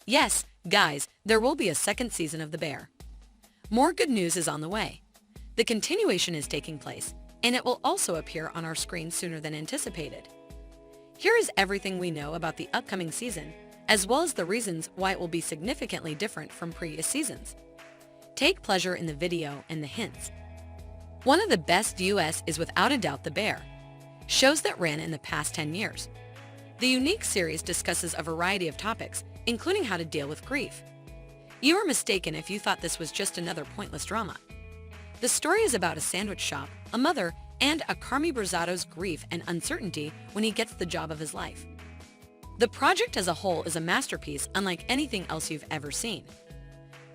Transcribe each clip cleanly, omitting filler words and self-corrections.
Yes, guys, there will be a second season of The Bear. More good news is on the way. The continuation is taking place, and it will also appear on our screen sooner than anticipated. Here is everything we know about the upcoming season, as well as the reasons why it will be significantly different from previous seasons. Take pleasure in the video and the hints. One of the best views is without a doubt The Bear, shows that ran in the past 10 years. The unique series discusses a variety of topics, including how to deal with grief. You are mistaken if you thought this was just another pointless drama. The story is about a sandwich shop, a mother, and a Carmi Brazzado's grief and uncertainty when he gets the job of his life. The project as a whole is a masterpiece unlike anything else you've ever seen.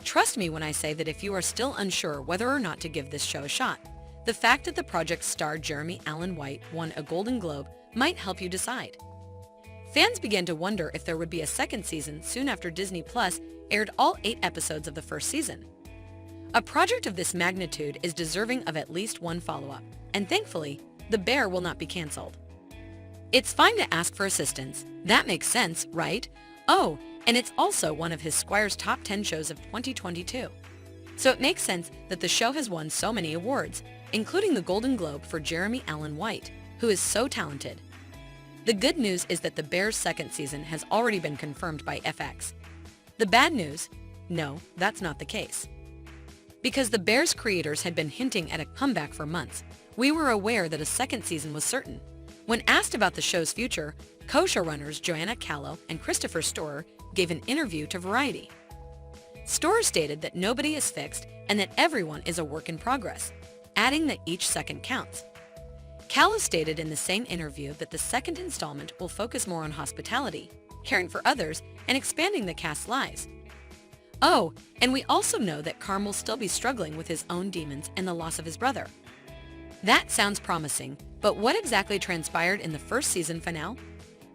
Trust me when I say that if you are still unsure whether or not to give this show a shot, the fact that the project's star Jeremy Allen White won a Golden Globe might help you decide. Fans began to wonder if there would be a second season soon after Disney Plus aired all 8 episodes of the first season. A project of this magnitude is deserving of at least one follow-up, and thankfully, The Bear will not be cancelled. It's fine to ask for assistance. That makes sense, right? Oh, and it's also one of his Squire's top 10 shows of 2022. So it makes sense that the show has won so many awards, including the Golden Globe for Jeremy Allen White, who is so talented. The good news is that The Bear's second season has already been confirmed by FX. The bad news? No, that's not the case. Because The Bear's creators had been hinting at a comeback for months, we were aware that a second season was certain. When asked about the show's future, co-showrunners Joanna Callow and Christopher Storer gave an interview to Variety. Storer stated that nobody is fixed and that everyone is a work in progress, adding that each second counts. Callow stated in the same interview that the second installment will focus more on hospitality, caring for others, and expanding the cast's lives. Oh, and we also know that Carm will still be struggling with his own demons and the loss of his brother. That sounds promising, but what exactly transpired in the first season finale?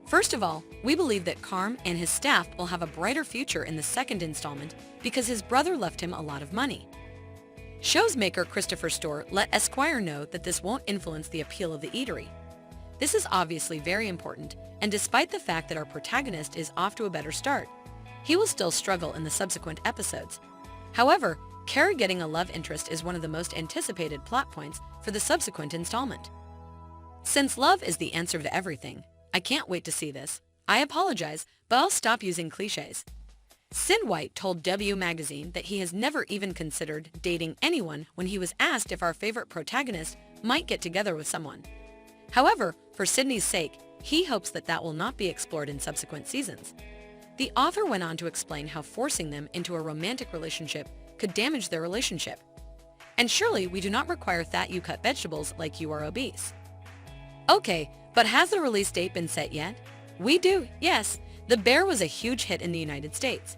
First of all, we believe that Carm and his staff will have a brighter future in the second installment because his brother left him a lot of money. Show's maker Christopher Storer let Esquire know that this won't influence the appeal of the eatery. This is obviously very important, and despite the fact that our protagonist is off to a better start, he will still struggle in the subsequent episodes. However, Carrie getting a love interest is one of the most anticipated plot points for the subsequent installment. Since love is the answer to everything, I can't wait to see this. I apologize, but I'll stop using cliches. Sin White told W Magazine that he has never even considered dating anyone when he was asked if our favorite protagonist might get together with someone. However, for Sydney's sake, he hopes that that will not be explored in subsequent seasons. The author went on to explain how forcing them into a romantic relationship could damage their relationship. And surely we do not require that you cut vegetables like you are obese. Okay, but has the release date been set yet? We do, yes. The Bear was a huge hit in the United States.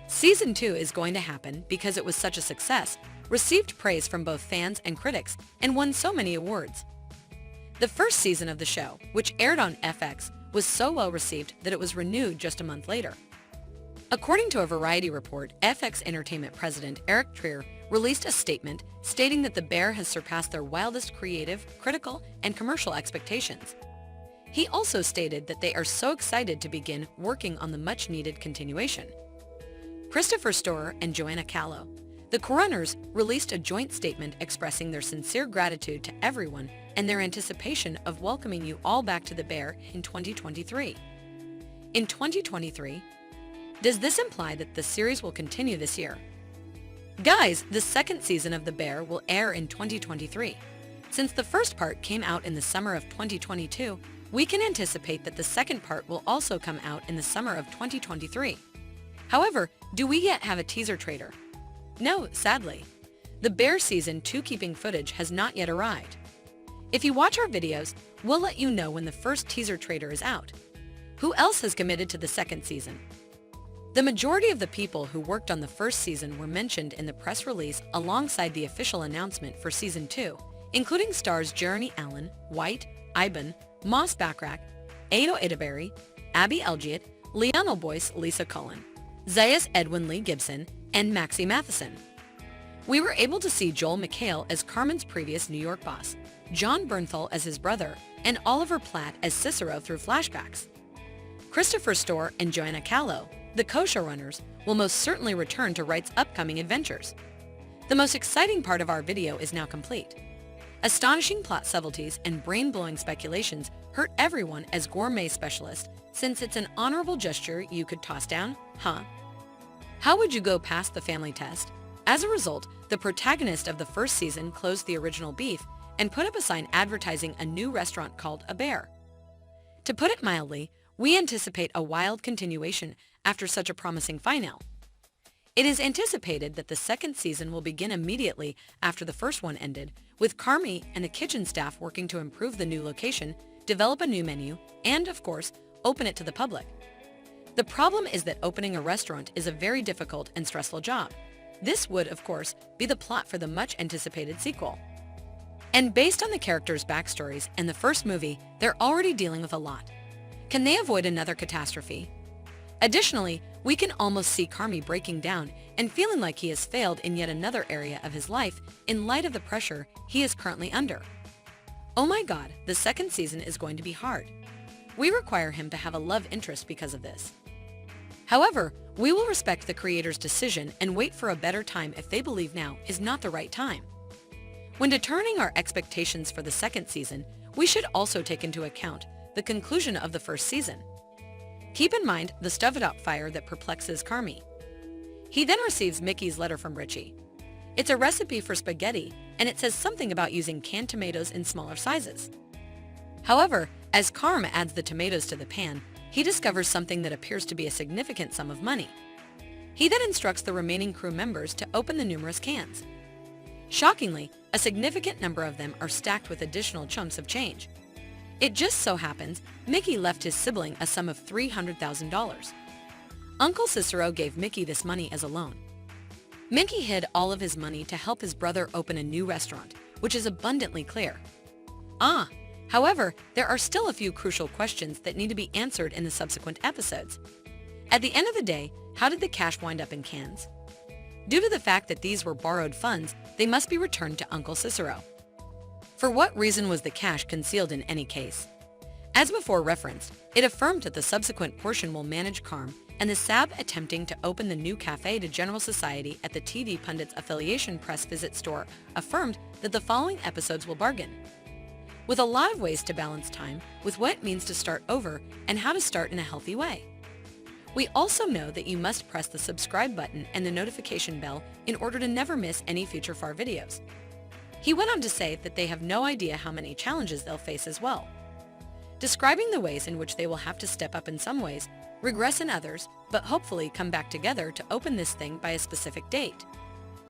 Season 2 is going to happen because it was such a success, received praise from both fans and critics, and won so many awards. The first season of the show, which aired on FX, was so well received that it was renewed just a month later. According to a Variety report, FX Entertainment president Eric Trier released a statement stating that The Bear has surpassed their wildest creative, critical, and commercial expectations. He also stated that they are so excited to begin working on the much-needed continuation. Christopher Storer and Joanna Callow, the co-runners, released a joint statement expressing their sincere gratitude to everyone and their anticipation of welcoming you all back to The Bear in 2023. In 2023? Does this imply that the series will continue this year? Guys, the second season of The Bear will air in 2023. Since the first part came out in the summer of 2022, we can anticipate that the second part will also come out in the summer of 2023. However, do we yet have a teaser trailer? No, sadly. The Bear Season 2 keeping footage has not yet arrived. If you watch our videos, we'll let you know when the first teaser trailer is out. Who else has committed to the second season? The majority of the people who worked on the first season were mentioned in the press release alongside the official announcement for Season 2, including stars Jeremy Allen, White, Iban, Moss Backrack, Ado Idaberry, Abby Elgiott, Lionel Boyce, Lisa Cullen, Zayas Edwin Lee Gibson, and Maxie Matheson. We were able to see Joel McHale as Carmen's previous New York boss, John Bernthal as his brother, and Oliver Platt as Cicero through flashbacks. Christopher Storer and Joanna Callow, The co-showrunners will most certainly return to Wright's upcoming adventures. The most exciting part of our video is now complete. Astonishing plot subtleties and brain-blowing speculations hurt everyone as gourmet specialist, since it's an honorable gesture you could toss down, huh? How would you go past the family test? As a result, the protagonist of the first season closed the original beef and put up a sign advertising a new restaurant called A Bear. To put it mildly, we anticipate a wild continuation after such a promising finale. It is anticipated that the second season will begin immediately after the first one ended, with Carmy and the kitchen staff working to improve the new location, develop a new menu, and, of course, open it to the public. The problem is that opening a restaurant is a very difficult and stressful job. This would, of course, be the plot for the much-anticipated sequel. And based on the characters' backstories and the first movie, they're already dealing with a lot. Can they avoid another catastrophe? Additionally, we can almost see Carmy breaking down and feeling like he has failed in yet another area of his life in light of the pressure he is currently under. Oh my god, the second season is going to be hard. We require him to have a love interest because of this. However, we will respect the creator's decision and wait for a better time if they believe now is not the right time. When determining our expectations for the second season, we should also take into account the conclusion of the first season. Keep in mind the stovetop fire that perplexes Carmy. He then receives Mickey's letter from Richie. It's a recipe for spaghetti, and it says something about using canned tomatoes in smaller sizes. However, as Carm adds the tomatoes to the pan, he discovers something that appears to be a significant sum of money. He then instructs the remaining crew members to open the numerous cans. Shockingly, a significant number of them are stacked with additional chunks of change. It just so happens Mickey left his sibling a sum of $300,000. Uncle Cicero gave Mickey this money as a loan. Mickey hid all of his money to help his brother open a new restaurant, which is abundantly clear. However, there are still a few crucial questions that need to be answered in the subsequent episodes. At the end of the day, how did the cash wind up in cans? Due to the fact that these were borrowed funds, they must be returned to Uncle Cicero. For what reason was the cash concealed in any case? As before referenced, it affirmed that the subsequent portion will manage Carm, and the SAB attempting to open the new cafe to general society at the TV Pundit's affiliation press visit store affirmed that the following episodes will bargain. With a lot of ways to balance time with what it means to start over and how to start in a healthy way. We also know that you must press the subscribe button and the notification bell in order to never miss any future FAR videos. He went on to say that they have no idea how many challenges they'll face as well, describing the ways in which they will have to step up in some ways, regress in others, but hopefully come back together to open this thing by a specific date.